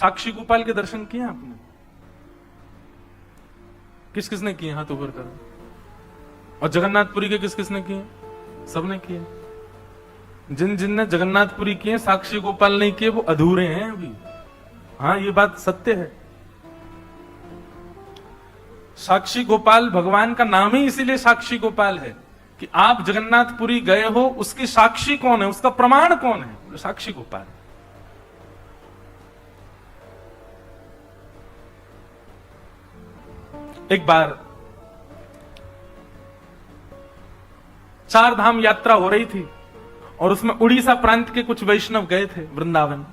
साक्षी गोपाल के दर्शन किए आपने? किस किसने किए? हाथ ऊपर करो। और जगन्नाथपुरी के किस किसने किए? सबने किए। जिन जिनने जगन्नाथपुरी किए, साक्षी गोपाल नहीं किए, वो अधूरे हैं अभी। हाँ, ये बात सत्य है। साक्षी गोपाल भगवान का नाम ही इसीलिए साक्षी गोपाल है कि आप जगन्नाथपुरी गए हो, उसकी साक्षी कौन है, उसका प्रमाण कौन है? साक्षी गोपाल। एक बार चार धाम यात्रा हो रही थी और उसमें उड़ीसा प्रांत के कुछ वैष्णव गए थे वृंदावन।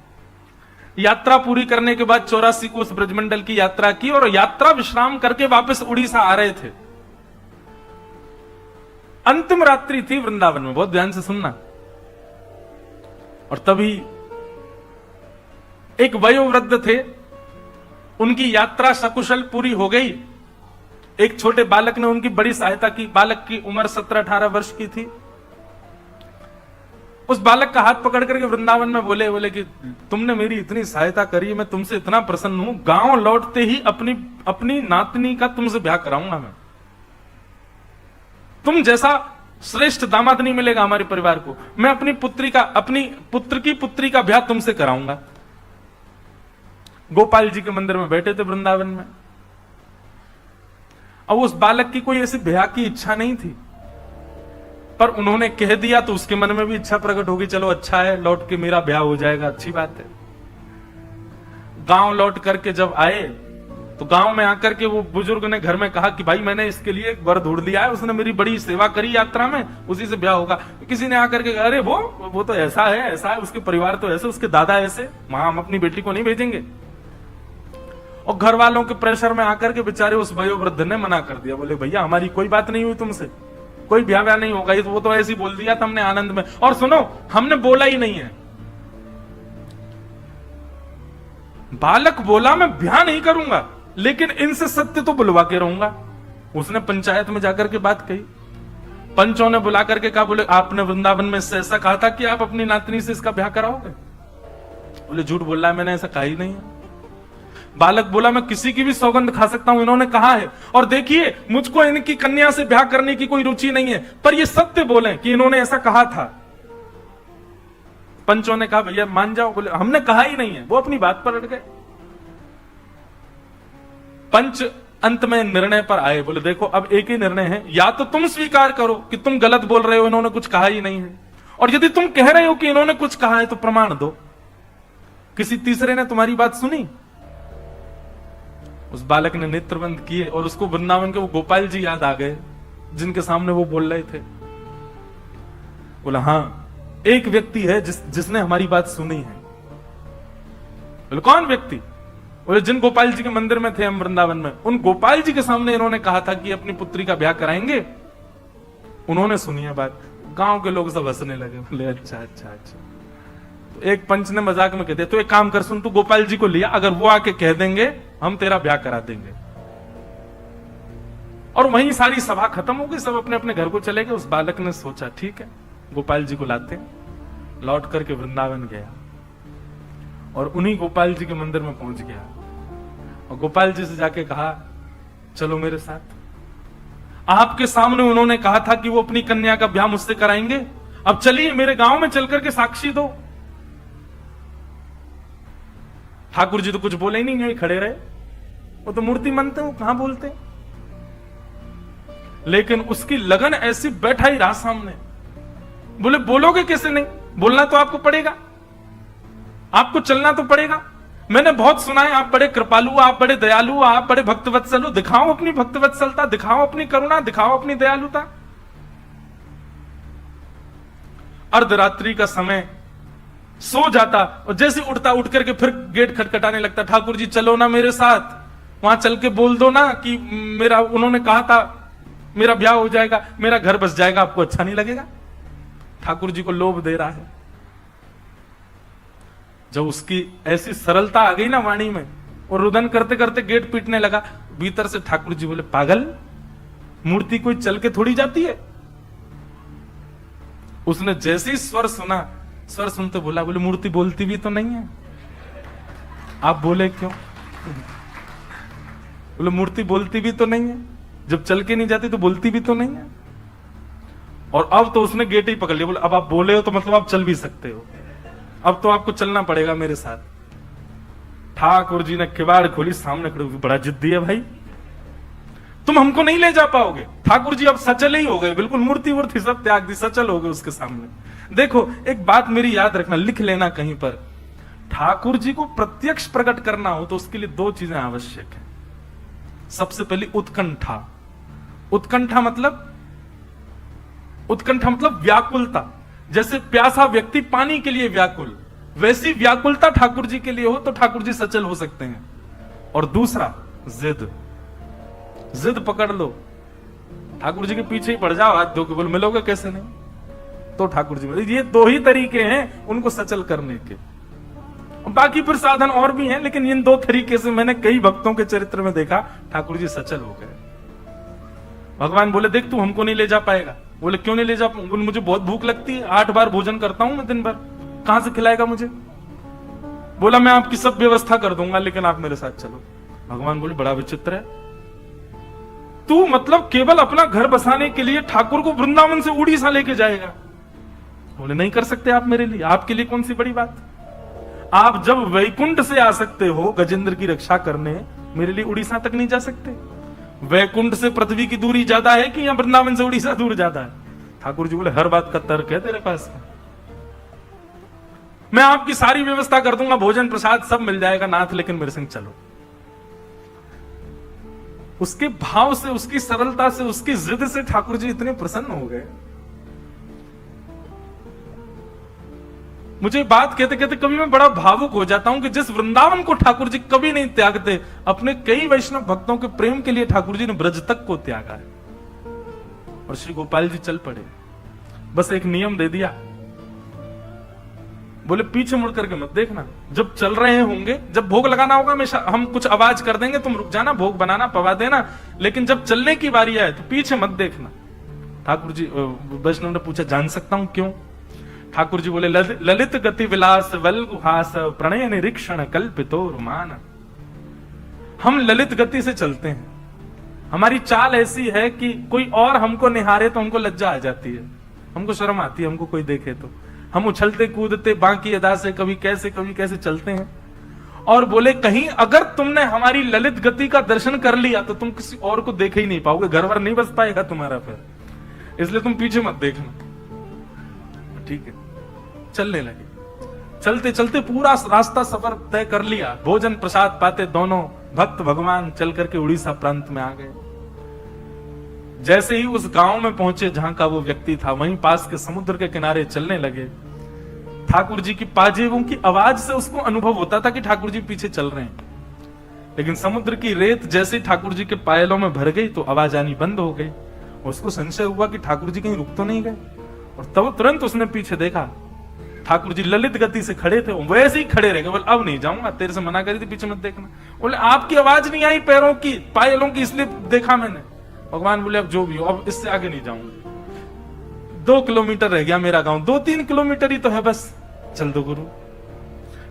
यात्रा पूरी करने के बाद 84 को उस ब्रजमंडल की यात्रा की और यात्रा विश्राम करके वापस उड़ीसा आ रहे थे। अंतिम रात्रि थी वृंदावन में, बहुत ध्यान से सुनना। और तभी एक वयोवृद्ध थे, उनकी यात्रा सकुशल पूरी हो गई। एक छोटे बालक ने उनकी बड़ी सहायता की। बालक की उम्र 17-18 वर्ष की थी। उस बालक का हाथ पकड़ करके वृंदावन में बोले कि तुमने मेरी इतनी सहायता करी, मैं तुमसे इतना प्रसन्न हूं, गांव लौटते ही अपनी नातनी का तुमसे ब्याह कराऊंगा मैं। तुम जैसा श्रेष्ठ दामाद नहीं मिलेगा हमारे परिवार को। मैं अपनी पुत्र की पुत्री का ब्याह तुमसे कराऊंगा। गोपाल जी के मंदिर में बैठे थे वृंदावन में। अब उस बालक की कोई ऐसी ब्याह की इच्छा नहीं थी, पर उन्होंने कह दिया तो उसके मन में भी इच्छा प्रकट होगी, चलो अच्छा है, लौट के मेरा ब्याह हो जाएगा, अच्छी बात है। गांव लौट करके जब आए तो गांव में आकर के वो बुजुर्ग ने घर में कहा कि भाई मैंने इसके लिए एक वर ढूंढ लिया है, उसने मेरी बड़ी सेवा करी यात्रा में, उसी से ब्याह होगा। किसी ने आकर के कहा अरे वो तो ऐसा है, उसके परिवार तो ऐसे, उसके दादा ऐसे, वहां हम अपनी बेटी को नहीं भेजेंगे। और घर वालों के प्रेशर में आकर के बेचारे उस वयोवृद्ध ने मना कर दिया। बोले भैया हमारी कोई बात नहीं हुई तुमसे, कोई ब्याह नहीं होगा, वो तो ऐसे ही बोल दिया था हमने आनंद में। और सुनो, हमने बोला ही नहीं है। बालक बोला मैं ब्याह नहीं करूंगा, लेकिन इनसे सत्य तो बुलवा के रहूंगा। उसने पंचायत में जाकर के बात कही। पंचों ने बुला करके कहा, बोले आपने वृंदावन में इससे ऐसा कहा था कि आप अपनी नातनी से इसका ब्याह कराओगे? बोले झूठ बोल रहा है, मैंने ऐसा कहा ही नहीं है। बालक बोला मैं किसी की भी सौगंध खा सकता हूं, इन्होंने कहा है। और देखिए मुझको इनकी कन्या से ब्याह करने की कोई रुचि नहीं है, पर ये सत्य बोले कि इन्होंने ऐसा कहा था। पंचों ने कहा भैया मान जाओ। बोले हमने कहा ही नहीं है। वो अपनी बात पर अड़ गए। पंच अंत में निर्णय पर आए। बोले देखो अब एक ही निर्णय है, या तो तुम स्वीकार करो कि तुम गलत बोल रहे हो, इन्होंने कुछ कहा ही नहीं है, और यदि तुम कह रहे हो कि इन्होंने कुछ कहा है तो प्रमाण दो। किसी तीसरे ने तुम्हारी बात सुनी? उस बालक ने नेत्र बंद किए और उसको वृंदावन के वो गोपाल जी याद आ गए जिनके सामने वो बोल रहे थे। बोला हाँ, एक व्यक्ति है जिसने हमारी बात सुनी है। बोले कौन व्यक्ति? बोले जिन गोपाल जी के मंदिर में थे हम वृंदावन में, उन गोपाल जी के सामने इन्होंने कहा था कि अपनी पुत्री का ब्याह कराएंगे। उन्होंने सुनी है बात। गांव के लोग सब हंसने लगे। बोले अच्छा अच्छा अच्छा। तो एक पंच ने मजाक में कह दिया, तो एक काम कर, सुन तू गोपाल जी को लिया, अगर वो आके कह देंगे हम तेरा ब्याह करा देंगे। और वहीं सारी सभा खत्म हो गई, सब अपने अपने घर को चले गए। उस बालक ने सोचा ठीक है गोपाल जी को लाते। लौट करके वृंदावन गया और उन्हीं गोपाल जी के मंदिर में पहुंच गया और गोपाल जी से जाके कहा चलो मेरे साथ। आपके सामने उन्होंने कहा था कि वो अपनी कन्या का ब्याह मुझसे कराएंगे, अब चलिए मेरे गांव में चल करके साक्षी दो। ठाकुर जी तो कुछ बोले ही नहीं, यही खड़े रहे। वो तो मूर्ति मानते हैं, वो कहां बोलते हैं। लेकिन उसकी लगन ऐसी बैठा ही रहा सामने। बोले बोलोगे कैसे नहीं? बोलना तो आपको पड़ेगा, आपको चलना तो पड़ेगा। मैंने बहुत सुना है आप बड़े कृपालु, आप बड़े दयालु, आप बड़े भक्तवत्सल हो। दिखाओ अपनी भक्तवत्सलता, दिखाओ अपनी करुणा, दिखाओ अपनी दयालुता। अर्धरात्रि का समय, सो जाता और जैसे उठता उठ करके फिर गेट खटखटाने लगता। ठाकुर जी चलो ना मेरे साथ, वहां चल के बोल दो ना कि मेरा, उन्होंने कहा था मेरा ब्याह हो जाएगा, मेरा घर बस जाएगा, आपको अच्छा नहीं लगेगा? ठाकुर जी को लोभ दे रहा है। जब उसकी ऐसी सरलता आ गई ना वाणी में, और रुदन करते करते गेट पीटने लगा। भीतर से ठाकुर जी बोले पागल, मूर्ति कोई चल के थोड़ी जाती है। उसने जैसे ही स्वर सुना, स्वर सुनते बोला, बोले मूर्ति बोलती भी तो नहीं है। आप बोले क्यों? बोले मूर्ति बोलती भी तो नहीं है, जब चल के नहीं जाती तो बोलती भी तो नहीं है। और अब तो उसने गेट ही पकड़ लिया, बोले अब आप बोले हो तो मतलब आप चल भी सकते हो, अब तो आपको चलना पड़ेगा मेरे साथ। ठाकुर जी ने किवाड़ खोली, सामने खड़े हुए, बड़ा जिद्दी है भाई, तुम हमको नहीं ले जा पाओगे। ठाकुर जी अब सचल ही हो गए, बिल्कुल मूर्ति वूर्ति सब त्याग दी, सचल हो गए उसके सामने। देखो एक बात मेरी याद रखना, लिख लेना कहीं पर, ठाकुर जी को प्रत्यक्ष प्रकट करना हो तो उसके लिए दो चीजें आवश्यक है। सबसे पहली उत्कंठा। उत्कंठा मतलब व्याकुलता। जैसे प्यासा व्यक्ति पानी के लिए व्याकुल, वैसी व्याकुलता ठाकुर जी के लिए हो तो ठाकुर जी सचल हो सकते हैं। और दूसरा जिद, जिद पकड़ लो, ठाकुर जी के पीछे ही पड़ जाओ, हाथ धो के बोल मिलोगे कैसे नहीं, तो ठाकुर जी मिले। ये दो ही तरीके हैं उनको सचल करने के, बाकी फिर साधन और भी हैं, लेकिन इन दो तरीके से मैंने कई भक्तों के चरित्र में देखा ठाकुर जी सचल हो गए। भगवान बोले देख तू हमको नहीं ले जा पाएगा। बोले क्यों नहीं ले जा? बोले मुझे बहुत भूख लगती है, 8 बार भोजन करता हूं मैं दिन भर, कहां से खिलाएगा मुझे? बोला मैं आपकी सब व्यवस्था कर दूंगा, लेकिन आप मेरे साथ चलो। भगवान बोले बड़ा विचित्र है, तू मतलब केवल अपना घर बसाने के लिए ठाकुर को वृंदावन से उड़ीसा लेके जाएगा? बोले नहीं कर सकते आप मेरे लिए, आपके लिए कौन सी बड़ी बात। आप जब वैकुंठ से आ सकते हो गजेंद्र की रक्षा करने, मेरे लिए उड़ीसा तक नहीं जा सकते? वैकुंठ से पृथ्वी की दूरी ज्यादा है कि या वृंदावन से उड़ीसा दूर ज्यादा है? ठाकुर जी बोले हर बात का तर्क है तेरे पास, मैं आपकी सारी व्यवस्था कर दूंगा, भोजन प्रसाद सब मिल जाएगा नाथ, लेकिन मेरे संग चलो। उसके भाव से, उसकी सरलता से, उसकी जिद से ठाकुर जी इतने प्रसन्न हो गए। मुझे बात कहते कहते कभी मैं बड़ा भावुक हो जाता हूं कि जिस वृंदावन को ठाकुर जी कभी नहीं त्यागते, अपने कई वैष्णव भक्तों के प्रेम के लिए ठाकुर जी ने ब्रज तक को त्यागा है। और श्री गोपाल जी चल पड़े, बस एक नियम दे दिया, बोले पीछे मुड़ करके मत देखना, जब चल रहे होंगे, जब भोग लगाना होगा हमेशा हम कुछ आवाज कर देंगे, तुम रुक जाना, भोग बनाना पवा देना, लेकिन जब चलने की बारी आए तो पीछे मत देखना। ठाकुर जी, वैष्णव ने पूछा जान सकता हूं क्यों? ठाकुर जी बोले ललित गति विलास वल्गुहास प्रणय निरीक्षण कल्पितो मान। हम ललित गति से चलते हैं, हमारी चाल ऐसी है कि कोई और हमको निहारे तो हमको लज्जा आ जाती है, हमको शर्म आती है, हमको कोई देखे तो हम उछलते कूदते बाकी अदा से कभी कैसे चलते हैं। और बोले कहीं अगर तुमने हमारी ललित गति का दर्शन कर लिया तो तुम किसी और को देख ही नहीं पाओगे, घर भर नहीं बस पाएगा तुम्हारा फिर, इसलिए तुम पीछे मत देखना। ठीक है, चलने लगे। चलते चलते पूरा रास्ता सफर तय कर लिया, भोजन प्रसाद पाते दोनों भक्त भगवान चल करके उड़ीसा प्रांत में आ गए। जैसे ही उस गांव में पहुंचे जहां का वो व्यक्ति था, वहीं पास के समुद्र के किनारे चलने लगे। ठाकुर जी की पाजेबों की आवाज से उसको अनुभव होता था कि ठाकुर जी पीछे चल रहे हैं, लेकिन समुद्र की रेत जैसे ठाकुर जी के पायलों में भर गई तो आवाज आनी बंद हो गई। उसको संशय हुआ कि ठाकुर जी कहीं रुक तो नहीं गए, और तब तुरंत उसने पीछे देखा, ठाकुर जी ललित गति से खड़े थे, वैसे ही खड़े रह गए। बोले अब नहीं जाऊंगा, तेरे से मना करी थी पीछे मत देखना। बोले आपकी आवाज नहीं आई पैरों की, पायलों की, इसलिए देखा मैंने। भगवान बोले अब जो भी हो, अब इससे आगे नहीं जाऊंगा, 2 किलोमीटर रह गया मेरा गांव, 2-3 किलोमीटर ही तो है बस, चल दो गुरु।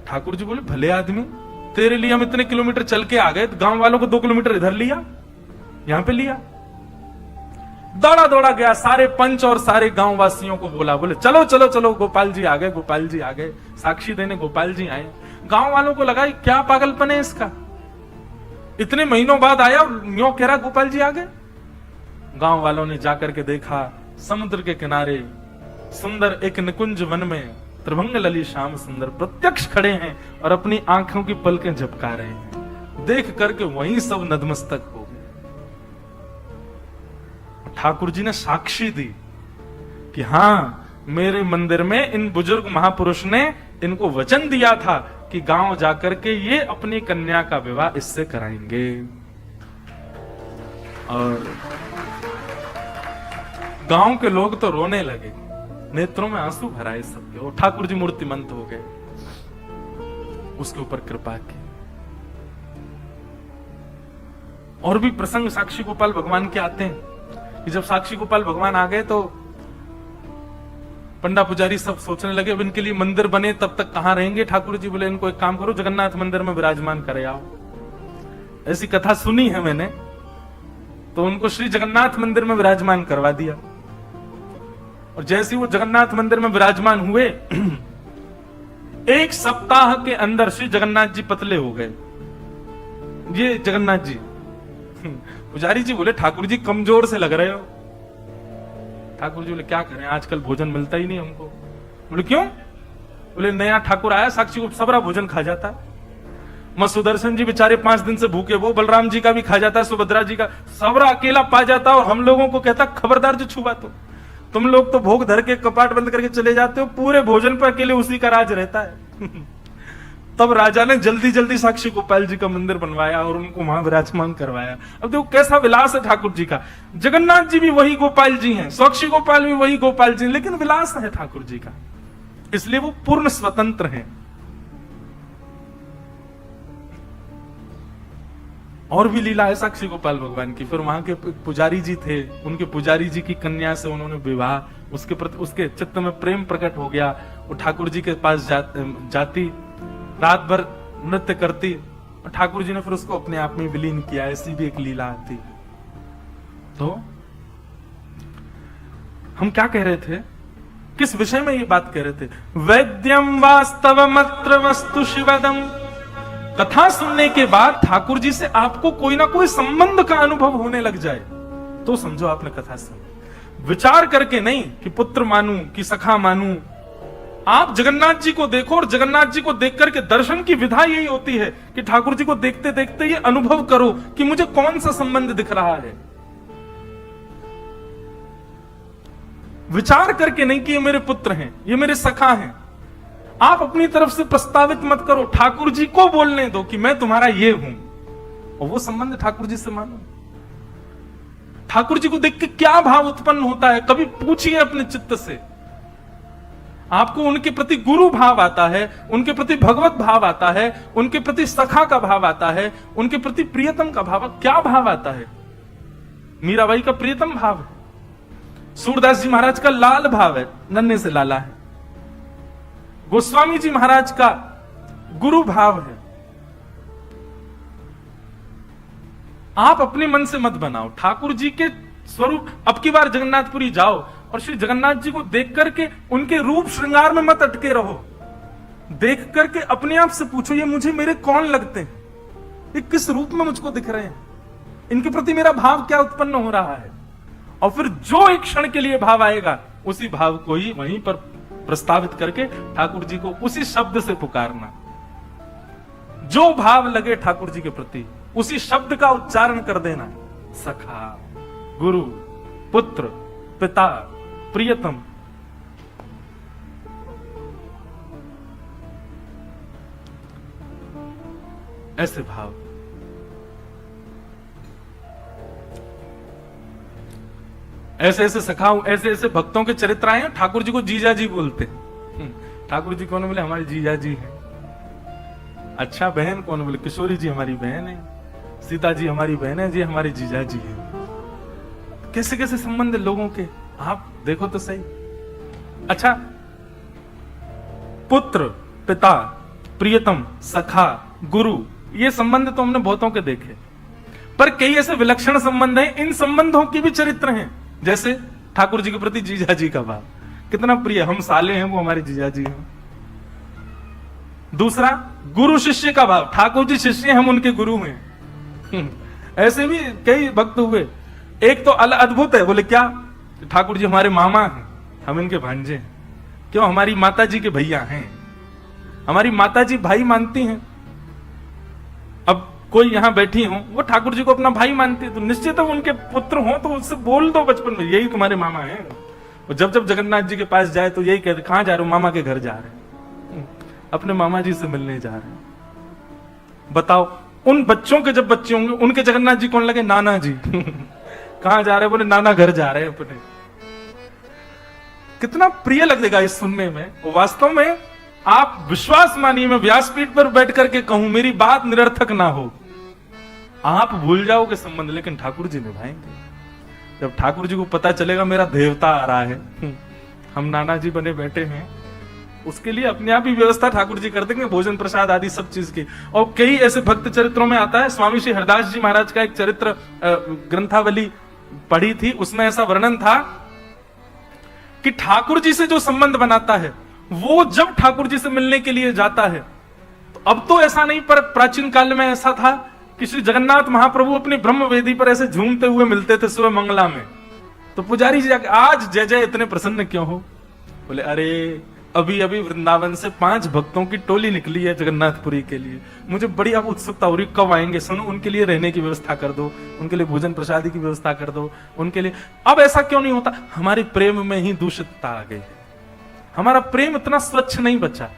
ठाकुर जी बोले भले आदमी, तेरे लिए हम इतने किलोमीटर चल के आ गए, तो गांव वालों को 2 किलोमीटर इधर लिया, यहां पे लिया। दौड़ा दौड़ा गया, सारे पंच और सारे गांव वासियों को बोला, बोले चलो चलो चलो, गोपाल जी आ गए, गोपाल जी आ गए, साक्षी देने गोपाल जी आए। गांव वालों को लगा क्या पागलपन है इसका, इतने महीनों बाद आया और यूं कह रहा गोपाल जी आ गए। गांव वालों ने जाकर के देखा, समुद्र के किनारे सुंदर एक निकुंज वन में त्रिभंग लली श्याम सुंदर प्रत्यक्ष खड़े हैं और अपनी आंखों की पलकें झपका रहे हैं। देख करके वहीं सब नतमस्तक हो गए। ठाकुर जी ने साक्षी दी कि हाँ, मेरे मंदिर में इन बुजुर्ग महापुरुष ने इनको वचन दिया था कि गांव जाकर के ये अपनी कन्या का विवाह इससे कराएंगे। और गांव के लोग तो रोने लगे, नेत्रों में आंसू भराए सबके, और ठाकुर जी मूर्तिमंत हो गए, उसके ऊपर कृपा की। और भी प्रसंग साक्षी गोपाल भगवान के आते हैं कि जब साक्षी गोपाल भगवान आ गए तो पंडा पुजारी सब सोचने लगे अब इनके लिए मंदिर बने तब तक कहां रहेंगे। ठाकुर जी बोले इनको एक काम करो, जगन्नाथ मंदिर में विराजमान करे आओ। ऐसी कथा सुनी है मैंने, तो उनको श्री जगन्नाथ मंदिर में विराजमान करवा दिया। और जैसे वो जगन्नाथ मंदिर में विराजमान हुए, एक सप्ताह के अंदर श्री जगन्नाथ जी पतले हो गए। ये जगन्नाथ जी, पुजारी जी बोले ठाकुर जी कमजोर से लग रहे हो। ठाकुर जी बोले क्या करें, आजकल भोजन मिलता ही नहीं हमको। बोले क्यों? बोले नया ठाकुर आया, साक्षी को सबरा भोजन खा जाता है। मैं सुदर्शन जी बेचारे 5 दिन से भूखे, वो बलराम जी का भी खा जाता है, सुभद्रा जी का, सबरा अकेला पा जाता है। और हम लोगों को कहता खबरदार जो छुआ तो, तुम लोग तो भोग धर के कपाट बंद करके चले जाते हो, पूरे भोजन पर अकेले उसी का राज रहता है। तब राजा ने जल्दी जल्दी साक्षी गोपाल जी का मंदिर बनवाया और उनको वहां विराजमान करवाया। अब देखो कैसा विलास है ठाकुर जी का। जगन्नाथ जी भी वही गोपाल जी हैं, साक्षी गोपाल भी वही गोपाल जी, लेकिन विलास है ठाकुर जी का, इसलिए वो पूर्ण स्वतंत्र हैं। और भी लीला है साक्षी गोपाल भगवान की। फिर वहां के पुजारी जी थे, उनके पुजारी जी की कन्या से उन्होंने विवाह, उसके प्रति उसके चित्त में प्रेम प्रकट हो गया। वो ठाकुर जी के पास जाती, रात भर नृत्य करती, और ठाकुर जी ने फिर उसको अपने आप में विलीन किया। ऐसी भी एक लीला आती। तो हम क्या कह रहे थे, किस विषय में ये बात कह रहे थे? वैद्यम वास्तवमत्र वस्तु शिवदम। कथा सुनने के बाद ठाकुर जी से आपको कोई ना कोई संबंध का अनुभव होने लग जाए तो समझो आपने कथा सुनी। विचार करके नहीं कि पुत्र मानूं कि सखा मानूं। आप जगन्नाथ जी को देखो, और जगन्नाथ जी को देख करके दर्शन की विधा यही होती है कि ठाकुर जी को देखते देखते ये अनुभव करो कि मुझे कौन सा संबंध दिख रहा है। विचार करके नहीं कि ये मेरे पुत्र हैं, ये मेरे सखा हैं। आप अपनी तरफ से प्रस्तावित मत करो, ठाकुर जी को बोलने दो कि मैं तुम्हारा ये हूं, और वो संबंध ठाकुर जी से मानो। ठाकुर जी को देख के क्या भाव उत्पन्न होता है, कभी पूछिए अपने चित्त से। आपको उनके प्रति गुरु भाव आता है, उनके प्रति भगवत भाव आता है, उनके प्रति सखा का भाव आता है, उनके प्रति प्रियतम का भाव। क्या भाव आता है? मीराबाई का प्रियतम भाव है, सूरदास जी महाराज का लाल भाव है, नन्हे से लाला है, गोस्वामी जी महाराज का गुरु भाव है। आप अपने मन से मत बनाओ, ठाकुर जी के स्वरूप। अब की बार जगन्नाथपुरी जाओ और श्री जगन्नाथ जी को देख करके उनके रूप श्रृंगार में मत अटके रहो। देख करके अपने आप से पूछो, ये मुझे मेरे कौन लगते हैं, ये किस रूप में मुझको दिख रहे हैं, इनके प्रति मेरा भाव क्या उत्पन्न हो रहा है। और फिर जो एक क्षण के लिए भाव आएगा, उसी भाव को ही वहीं पर प्रस्तावित करके ठाकुर जी को उसी शब्द से पुकारना। जो भाव लगे ठाकुर जी के प्रति, उसी शब्द का उच्चारण कर देना। सखा, गुरु, पुत्र, पिता, प्रियतम। ऐसे भाव। ऐसे ऐसे सखाओं, ऐसे ऐसे भक्तों के चरित्र आए हैं। ठाकुर जी को जीजा जी बोलते। ठाकुर जी कौन बोले? हमारे जीजा जी हैं। अच्छा, बहन कौन बोले? किशोरी जी हमारी बहन है, सीता जी हमारी बहन है, जी हमारे जीजा जी हैं। कैसे कैसे संबंध लोगों के, आप देखो तो सही। अच्छा, पुत्र, पिता, प्रियतम, सखा, गुरु, ये संबंध तो हमने बहुतों के देखे, पर कई ऐसे विलक्षण संबंध हैं। इन संबंधों की भी चरित्र हैं। जैसे ठाकुर जी के प्रति जीजा जी का भाव कितना प्रिय, हम साले हैं, वो हमारे जीजा जी हैं। दूसरा, गुरु शिष्य का भाव, ठाकुर जी शिष्य, हम उनके गुरु हैं। ऐसे भी कई भक्त हुए। एक तो अद्भुत है, बोले क्या? ठाकुर जी हमारे मामा हैं, हम इनके भांजे हैं। क्यों? हमारी माता जी के भैया हैं, हमारी माता जी भाई मानती हैं। अब कोई यहां बैठी हो, वो ठाकुर जी को अपना भाई मानती है, तो निश्चित है उनके पुत्र हो तो उससे बोल दो बचपन में, यही तुम्हारे मामा हैं। और जब जब जगन्नाथ जी के पास जाए तो यही कहते, कहां जा रहे हो? मामा के घर जा रहे हैं, अपने मामा जी से मिलने जा रहे हैं। बताओ, उन बच्चों के जब बच्चे होंगे, उनके जगन्नाथ जी कौन लगे? नाना जी। कहां जा रहे? बोले नाना घर जा रहे हैं अपने। कितना प्रिय लगेगा इस सुनने में। वास्तव में आप विश्वास मानिए, मैं व्यासपीठ पर बैठ करके कहूं, मेरी बात निरर्थक ना हो, आप भूल जाओगे संबंध, लेकिन ठाकुर जी निभाएंगे। जब ठाकुर जी को पता चलेगा मेरा देवता आ रहा है, हम नाना जी बने बैठे हैं, उसके लिए अपने आप ही व्यवस्था ठाकुर जी कर देंगे, भोजन प्रसाद आदि सब चीज की। और कई ऐसे भक्त चरित्रों में आता है, स्वामी श्री हरदास जी महाराज का एक चरित्र ग्रंथावली पढ़ी थी, उसमें ऐसा वर्णन था कि ठाकुर जी से जो संबंध बनाता है वो जब ठाकुर जी से मिलने के लिए जाता है, तो अब तो ऐसा नहीं, पर प्राचीन काल में ऐसा था कि श्री जगन्नाथ महाप्रभु अपनी ब्रह्म वेदी पर ऐसे झूमते हुए मिलते थे सुबह मंगला में। तो पुजारी जी जाके, आज जय जय इतने प्रसन्न क्यों हो? बोले अरे अभी अभी वृंदावन से 5 भक्तों की टोली निकली है जगन्नाथपुरी के लिए, मुझे बड़ी अब उत्सुकता हो रही, कब आएंगे? सुनो, उनके लिए रहने की व्यवस्था कर दो, उनके लिए भोजन प्रसादी की व्यवस्था कर दो, उनके लिए। अब ऐसा क्यों नहीं होता? हमारे प्रेम में ही दूषितता आ गई है, हमारा प्रेम इतना स्वच्छ नहीं बचा।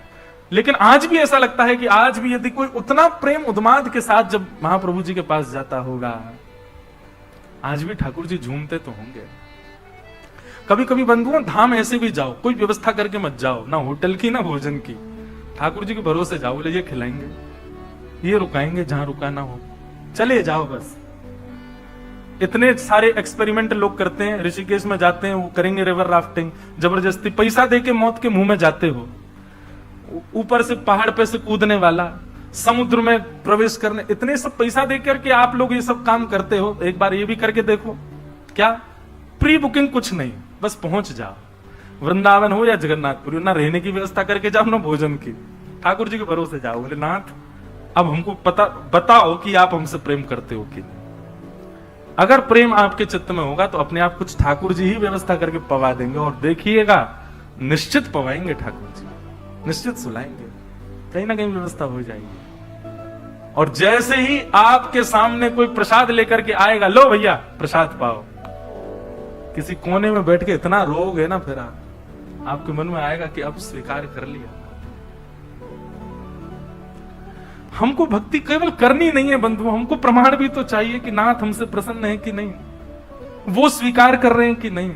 लेकिन आज भी ऐसा लगता है कि आज भी यदि कोई उतना प्रेम उन्माद के साथ जब महाप्रभु जी के पास जाता होगा, आज भी ठाकुर जी झूमते तो होंगे। कभी कभी बंधुओं, धाम ऐसे भी जाओ, कोई व्यवस्था करके मत जाओ, ना होटल की ना भोजन की, ठाकुर जी के भरोसे जाओ। बोले ये खिलाएंगे, ये रुकाएंगे, जहां रुकाना हो चले जाओ बस। इतने सारे एक्सपेरिमेंट लोग करते हैं, ऋषिकेश में जाते हैं, वो करेंगे रिवर राफ्टिंग, जबरदस्ती पैसा देके मौत के मुंह में जाते हो, ऊपर से पहाड़ पे से कूदने वाला, समुद्र में प्रवेश करने, इतने सब पैसा देकर के आप लोग ये सब काम करते हो। एक बार ये भी करके देखो, क्या प्री बुकिंग कुछ नहीं, बस पहुंच जाओ। वृंदावन हो या जगन्नाथपुरी, ना रहने की व्यवस्था करके जाओ ना भोजन की, ठाकुर जी के भरोसे जाओ। बोले नाथ अब हमको बताओ कि आप हमसे प्रेम करते हो कि नहीं। अगर प्रेम आपके चित्त में होगा तो अपने आप कुछ ठाकुर जी ही व्यवस्था करके पवा देंगे, और देखिएगा निश्चित पवाएंगे ठाकुर जी, निश्चित सुलाएंगे, कहीं ना कहीं व्यवस्था हो जाएगी। और जैसे ही आपके सामने कोई प्रसाद लेकर के आएगा, लो भैया प्रसाद पाओ, किसी कोने में बैठ के इतना रोओगे ना, फिर आपके मन में आएगा कि अब स्वीकार कर लिया। हमको भक्ति केवल करनी नहीं है बंधु, हमको प्रमाण भी तो चाहिए कि नाथ हमसे प्रसन्न है कि नहीं, वो स्वीकार कर रहे हैं कि नहीं।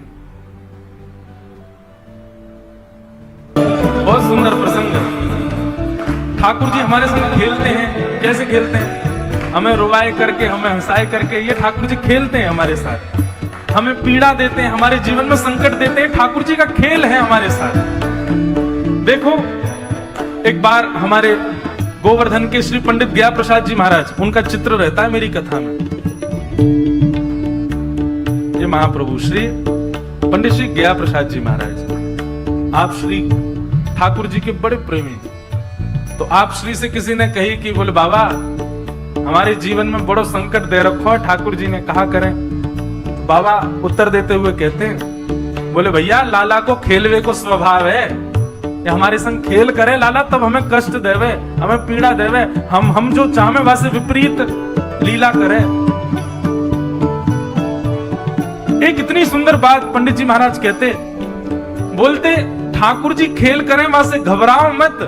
बहुत सुंदर प्रसंग है। ठाकुर जी हमारे संग खेलते हैं। कैसे खेलते हैं? हमें रुवाए करके, हमें हंसाए करके, ये ठाकुर जी खेलते हैं हमारे साथ। हमें पीड़ा देते हैं, हमारे जीवन में संकट देते हैं, ठाकुर जी का खेल है हमारे साथ। देखो, एक बार हमारे गोवर्धन के श्री पंडित गया प्रसाद जी महाराज, उनका चित्र रहता है मेरी कथा में। ये महाप्रभु श्री पंडित श्री गया प्रसाद जी महाराज, आप श्री ठाकुर जी के बड़े प्रेमी। तो आप श्री से किसी ने कही कि बोले बाबा हमारे जीवन में बड़ो संकट दे रखो, ठाकुर जी ने कहा करें। तो बाबा उत्तर देते हुए कहते हैं, बोले भैया लाला को खेलवे को स्वभाव है, ये हमारे संग खेल करे लाला तब हमें कष्ट देवे, हमें पीड़ा देवे, हम जो चाहे वैसे विपरीत लीला करे। एक इतनी सुंदर बात पंडित जी महाराज कहते, बोलते ठाकुर जी खेल करें वहां से घबराओ मत।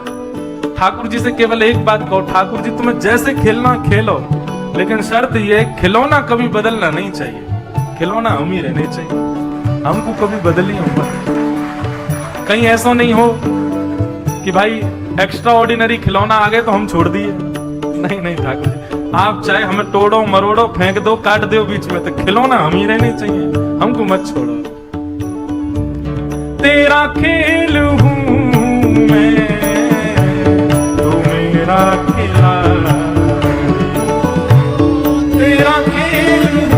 ठाकुर जी से केवल एक बात कहो, ठाकुर जी तुम्हें जैसे खेलना खेलो, लेकिन शर्त यह खिलौना कभी बदलना नहीं चाहिए, खिलौना हम ही रहने चाहिए, हमको कभी बदली मत। कहीं ऐसा नहीं हो कि भाई एक्स्ट्रा ऑर्डिनरी खिलौना आ गए तो हम छोड़ दिए। नहीं नहीं ठाकुर जी, आप चाहे हमें तोड़ो मरोड़ो फेंक दो काट दो बीच में, तो खिलौना हम ही रहने चाहिए, हमको मत छोड़ो। तेरा खेल हूं मैं तो मेरा खिलाना, तेरा खेल हूं।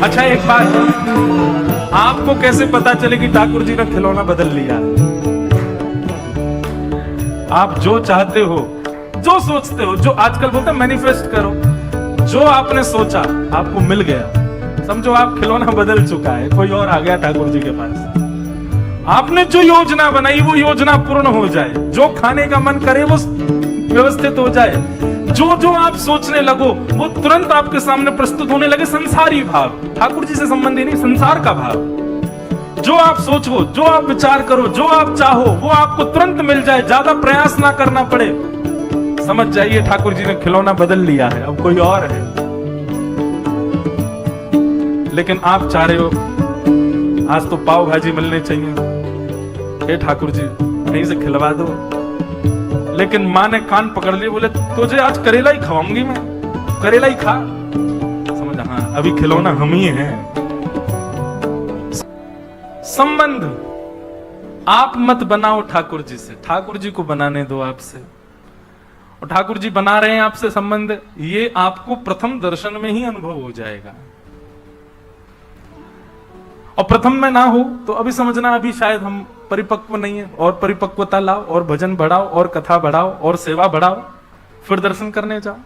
अच्छा एक बात, आपको कैसे पता चले कि ठाकुर जी ने खिलौना बदल लिया? आप जो चाहते हो, जो सोचते हो, जो आजकल बोलते हैं मैनिफेस्ट करो, जो आपने सोचा आपको मिल गया, समझो आप खिलौना बदल चुका है, कोई और आ गया ठाकुर जी के पास। आपने जो योजना बनाई वो योजना पूर्ण हो जाए, जो खाने का मन करे वो व्यवस्थित हो जाए, जो जो आप सोचने लगो वो तुरंत आपके सामने प्रस्तुत होने लगे। संसारी भाव, ठाकुर जी से संबंधी नहीं, संसार का भाव। जो आप सोचो, जो आप विचार करो, जो आप चाहो वो आपको तुरंत मिल जाए, ज्यादा प्रयास ना करना पड़े। समझ जाइए ठाकुर जी ने खिलौना बदल लिया है, अब कोई और है। लेकिन आप चाह रहे हो आज तो पाव भाजी मिलने चाहिए, हे ठाकुर जी कहीं से खिलवा दो। लेकिन माँ ने कान पकड़ लिए, बोले तुझे आज करेला ही खवाऊंगी मैं, करेला ही खा। समझ, हाँ अभी खिलौना हम ही हैं। संबंध आप मत बनाओ ठाकुर जी से, ठाकुर जी को बनाने दो आपसे। और ठाकुर जी बना रहे हैं आपसे संबंध, ये आपको प्रथम दर्शन में ही अनुभव हो जाएगा। और प्रथम में ना हो तो अभी समझना अभी शायद हम परिपक्व नहीं है, और परिपक्वता लाओ, और भजन बढ़ाओ, और कथा बढ़ाओ, और सेवा बढ़ाओ, फिर दर्शन करने जाओ।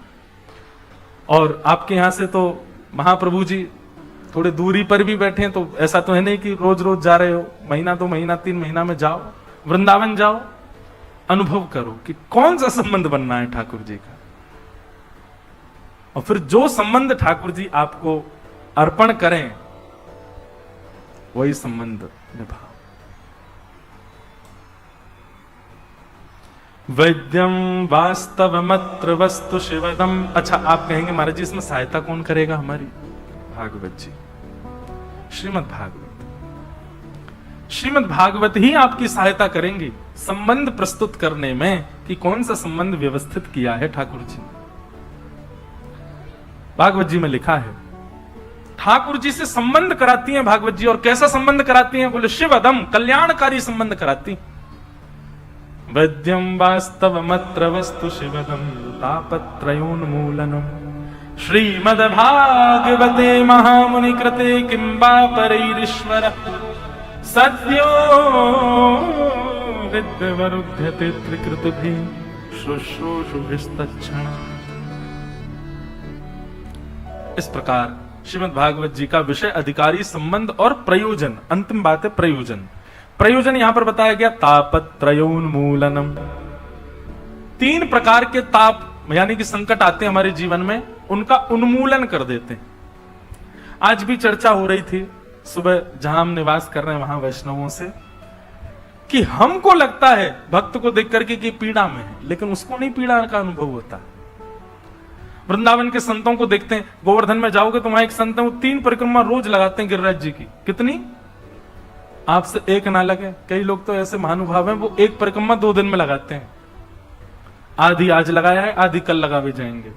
और आपके यहां से तो महाप्रभु जी थोड़े दूरी पर भी बैठे हैं, तो ऐसा तो है नहीं कि रोज रोज जा रहे हो, महीना 2 महीना 3 महीना में जाओ, वृंदावन जाओ, अनुभव करो कि कौन सा संबंध बनना है ठाकुर जी का। और फिर जो संबंध ठाकुर जी आपको अर्पण करें वही संबंध निभाओ। वैद्यम वास्तवमत्र वस्तु शिवदम। अच्छा, आप कहेंगे महाराज जी इसमें सहायता कौन करेगा हमारी? भागवत जी, श्रीमद् भागवत। श्रीमद् भागवत ही आपकी सहायता करेंगी संबंध प्रस्तुत करने में कि कौन सा संबंध व्यवस्थित किया है ठाकुर जी ने। भागवत जी में लिखा है, ठाकुर जी से संबंध कराती हैं भागवत जी। और कैसा संबंध कराती हैं? बोले शिवदम, कल्याणकारी संबंध कराती। वैद्यम वास्तवमत्र वस्तु शिवदम तापत्रयोन्मूलनम श्रीमद्भागवते महामुनि कृते किं वा परैरीश्वर सद्यो हृद्यवरुध्यते त्रिकृतभिः शुश्रूषुभिस्तच्छण। इस प्रकार श्रीमद् भागवत जी का विषय अधिकारी, संबंध और प्रयोजन। अंतिम बात है प्रयोजन। प्रयोजन यहां पर बताया गया तापत्रयोन्मूलनम। 3 प्रकार के ताप यानी कि संकट आते हैं हमारे जीवन में, उनका उन्मूलन कर देते हैं। आज भी चर्चा हो रही थी सुबह, जहां हम निवास कर रहे हैं वहां वैष्णवों से, कि हमको लगता है भक्त को देख करके कि पीड़ा में है, लेकिन उसको नहीं पीड़ा का अनुभव होता। वृंदावन के संतों को देखते हैं, गोवर्धन में जाओगे तो वहां एक संत है, वो 3 परिक्रमा रोज लगाते हैं गिरिराज जी की। कितनी? आपसे एक ना लगे। कई लोग तो ऐसे महानुभाव हैं, वो 1 परिक्रमा 2 दिन में लगाते हैं। आधी आज लगाया है, आधी कल लगा भी जाएंगे।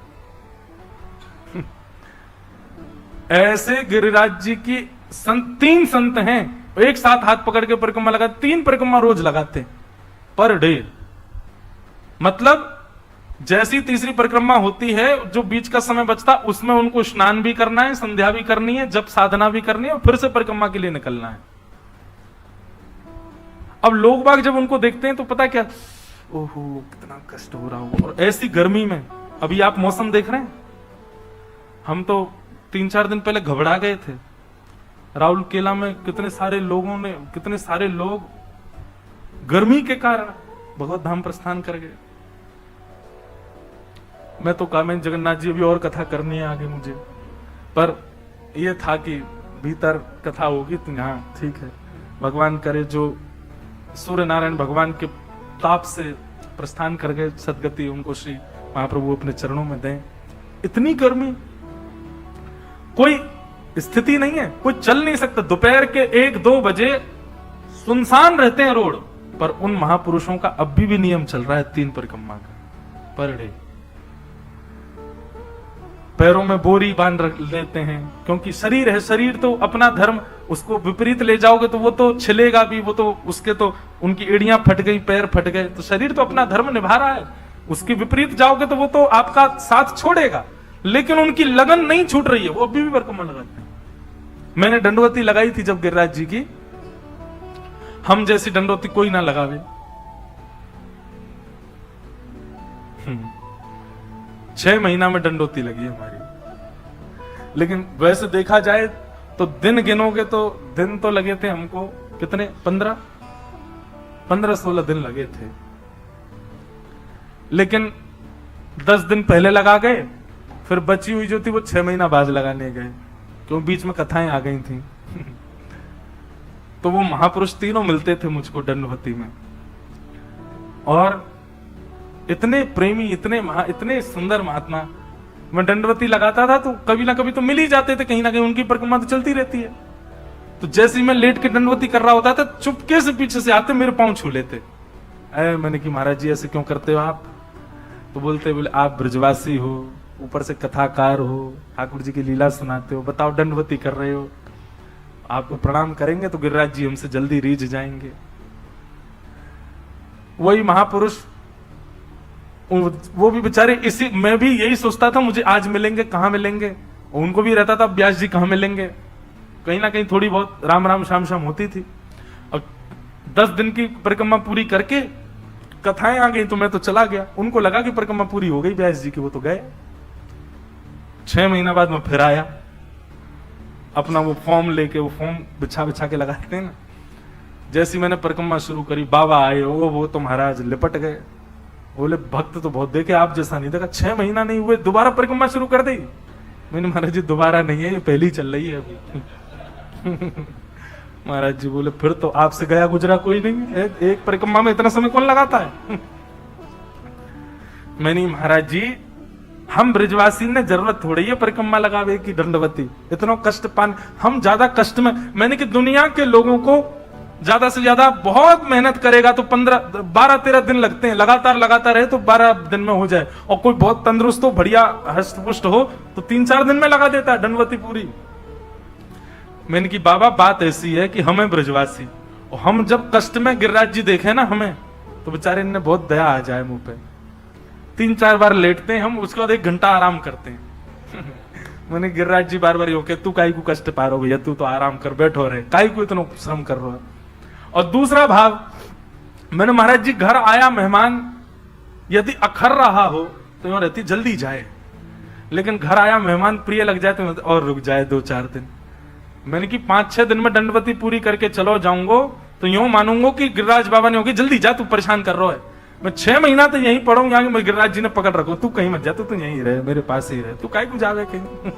ऐसे गिरिराज जी की 3 संत हैं, एक साथ हाथ पकड़ के परिक्रमा लगा, 3 परिक्रमा रोज लगाते पर डे। मतलब जैसी तीसरी परिक्रमा होती है, जो बीच का समय बचता उसमें उनको स्नान भी करना है, संध्या भी करनी है, जब साधना भी करनी है, और फिर से परिक्रमा के लिए निकलना है। अब लोग बाग जब उनको देखते हैं तो पता क्या, ओहो कितना कष्ट हो रहा होगा। और ऐसी गर्मी में, अभी आप मौसम देख रहे हैं, हम तो 3-4 दिन पहले घबरा गए थे। राहुल केला में कितने सारे लोग गर्मी के कारण भगवत धाम प्रस्थान कर गए। मैं तो कहा, मैं जगन्नाथ जी अभी और कथा करनी है आगे मुझे, पर यह था कि भीतर कथा होगी तो यहाँ ठीक है। भगवान करे जो सूर्य नारायण भगवान के ताप से प्रस्थान कर गए, सदगति उनको श्री महाप्रभु अपने चरणों में दें। इतनी गर्मी, कोई स्थिति नहीं है, कोई चल नहीं सकता। दोपहर के 1-2 बजे सुनसान रहते हैं रोड, पर उन महापुरुषों का अभी भी नियम चल रहा है 3 परिक्रमा का पर डे। पैरों में बोरी बांध लेते हैं, क्योंकि शरीर है, शरीर तो अपना धर्म, उसको विपरीत ले जाओगे तो वो तो छिलेगा भी, वो तो उसके तो उनकी एड़ियां फट गई, पैर फट गए, तो शरीर तो अपना धर्म निभा रहा है। उसके विपरीत जाओगे तो वो तो आपका साथ छोड़ेगा, लेकिन उनकी लगन नहीं छूट रही है, वो अभी भी परिक्रमा लगाते हैं। मैंने दंडवती लगाई थी जब गिरिराज जी की, हम जैसी दंडवती कोई ना लगावे। 6 महीना में दंडवती लगी हमारी। लेकिन वैसे देखा जाए तो दिन गिनोगे तो दिन तो लगे थे हमको कितने, 15-16 दिन लगे थे। लेकिन 10 दिन पहले लगा गए, फिर बची हुई जो थी वो 6 महीना बाद लगाने गए, क्यों बीच में कथाएं आ गई थी। तो वो महापुरुष तीनों मिलते थे मुझको दंडवती में, और इतने प्रेमी, इतने सुंदर महात्मा। मैं दंडवती लगाता था तो कभी ना कभी तो मिल ही जाते थे, कहीं ना कहीं उनकी परिक्रमा तो चलती रहती है। तो जैसे ही मैं लेट के दंडवती कर रहा होता था, चुपके से पीछे से आते, मेरे पांव छू लेते। मैंने कि महाराज जी ऐसे क्यों करते हो आप? तो बोले आप ब्रजवासी हो, ऊपर से कथाकार हो, ठाकुर जी की लीला सुनाते हो, बताओ दंडवती कर रहे हो। आपको प्रणाम करेंगे तो गिरिराज जी हमसे जल्दी रीझ जाएंगे। वही महापुरुष, वो भी बेचारे इसी, मैं भी यही सोचता था मुझे आज मिलेंगे, कहां मिलेंगे। उनको भी रहता था व्यास जी कहां मिलेंगे। कहीं ना कहीं थोड़ी बहुत राम राम शाम शाम होती थी। और 10 दिन की परिक्रमा पूरी करके कथाएं आ गई तो मैं तो चला गया। उनको लगा कि परिक्रमा पूरी हो गई व्यास जी की, वो तो गए। 6 महीना बाद मैं फिर आया, अपना वो फॉर्म लेके, वो फॉर्म बिछा बिछा के लगाते हैं ना। जैसी मैंने परिक्रमा शुरू करी, बाबा आए, वो तो महाराज लिपट गए। बोले भक्त तो बहुत देखे, आप जैसा नहीं देखा। 6 महीना नहीं हुए दोबारा परिक्रमा शुरू कर दी। मैंने महाराज जी दोबारा नहीं है, ये पहली चल रही है अभी। महाराज जी बोले फिर तो आपसे गया गुजरा कोई नहीं है, एक परिक्रमा में इतना समय कौन लगाता है। मैंने महाराज जी हम ब्रजवासी ने जरूरत थोड़ी है परिक्रमा लगावे की, दंडवती इतना कष्ट पान, हम ज्यादा कष्ट में। मैंने कि दुनिया के लोगों को ज्यादा से ज्यादा बहुत मेहनत करेगा तो 12-13 दिन लगते हैं, लगातार रहे तो 12 दिन में हो जाए। और कोई बहुत तंदुरुस्त हो, बढ़िया हष्ट पुष्ट हो तो 3-4 दिन में लगा देता है दंडवती पूरी। मैंने कि बाबा बात ऐसी है कि हमें ब्रजवासी, और हम जब कष्ट में गिरिराज जी देखे ना हमें, तो बेचारे इन्हें बहुत दया आ जाए मुंह पे। 3-4 बार लेटते हैं हम, उसके बाद 1 घंटा आराम करते हैं। मैंने गिरिराज जी बार बार यो के तू काई को कष्ट पा रहा भैया, तू तो आराम कर, बैठो रहे, काई को इतना श्रम कर रहा है। और दूसरा भाव, मैंने महाराज जी घर आया मेहमान यदि अखर रहा हो तो यूं रहती जल्दी जाए, लेकिन घर आया मेहमान प्रिय लग जाए तो और रुक जाए 2-4 दिन। मैंने कि 5-6 दिन में दंडवती पूरी करके चलो जाऊंगो तो यूं मानूंगो कि गिरिराज बाबा ने होगी जल्दी जा, तू परेशान कर रहा है। मैं 6 महीना तो यहीं पढ़ूंगा, गिरिराज जी ने पकड़ रखो, तू कहीं मत जा, तू यहीं रहे, मेरे पास ही रहे, तू काहे को जावे कहीं।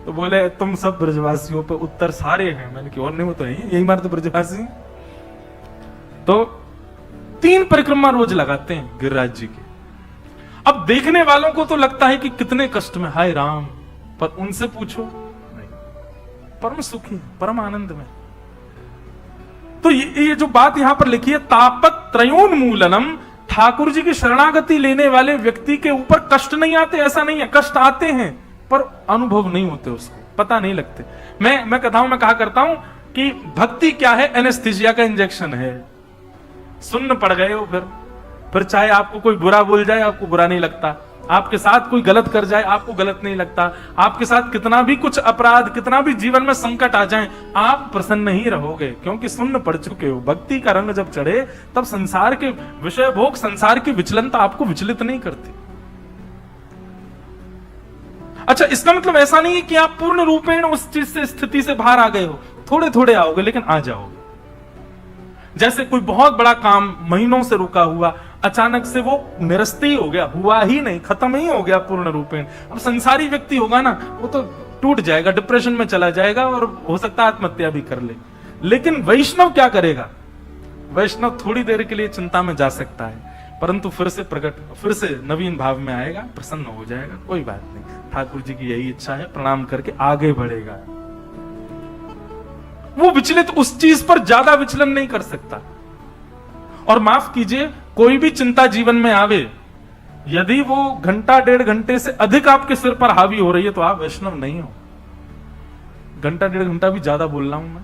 तो बोले तुम सब ब्रजवासियों पे उत्तर सारे हैं। मैंने कि और नहीं, वो तो यही मारे तो ब्रजवासी। तो 3 परिक्रमा रोज लगाते हैं गिरिराज जी की। अब देखने वालों को तो लगता है कि कितने कष्ट में, हाय राम, पर उनसे पूछो नहीं, परम सुखी, परम आनंद में। तो ये जो बात यहां पर लिखी है, तापत त्रयोन्मूलनम, ठाकुर जी की शरणागति लेने वाले व्यक्ति के ऊपर कष्ट नहीं आते, ऐसा नहीं है, कष्ट आते हैं पर अनुभव नहीं होते, उसको पता नहीं लगते। मैं कथाओं में कहा करता हूं कि भक्ति क्या है, एनेस्थीसिया का इंजेक्शन है। सुन्न पड़ गए हो, फिर चाहे आपको कोई बुरा बोल जाए आपको बुरा नहीं लगता, आपके साथ कोई गलत कर जाए आपको गलत नहीं लगता, आपके साथ कितना भी कुछ अपराध, कितना भी जीवन में संकट आ जाए, आप प्रसन्न ही रहोगे, क्योंकि सुन्न पड़ चुके हो। भक्ति का रंग जब चढ़े तब संसार के विषय भोग, संसार की विचलनता आपको विचलित नहीं करती। अच्छा, इसका मतलब ऐसा नहीं है कि आप पूर्ण रूपेण उस चीज से, स्थिति से बाहर आ गए हो, थोड़े थोड़े आओगे लेकिन आ जाओगे। जैसे कोई बहुत बड़ा काम महीनों से रुका हुआ अचानक से वो निरस्त ही हो गया, हुआ ही नहीं, खत्म ही हो गया पूर्ण रूपेण। अब संसारी व्यक्ति होगा ना, वो तो टूट जाएगा, डिप्रेशन में चला जाएगा और हो सकता है आत्महत्या भी कर ले। लेकिन वैष्णव क्या करेगा? वैष्णव थोड़ी देर के लिए चिंता में जा सकता है, परंतु फिर से नवीन भाव में आएगा, प्रसन्न हो जाएगा, कोई बात नहीं, ठाकुर जी की यही इच्छा है, प्रणाम करके आगे बढ़ेगा। वो विचलित उस चीज पर ज्यादा विचलन नहीं कर सकता। और माफ कीजिए, कोई भी चिंता जीवन में आवे, यदि वो 1-1.5 घंटे से अधिक आपके सिर पर हावी हो रही है तो आप वैष्णव नहीं हो। 1-1.5 घंटा भी ज्यादा बोल रहा हूं मैं।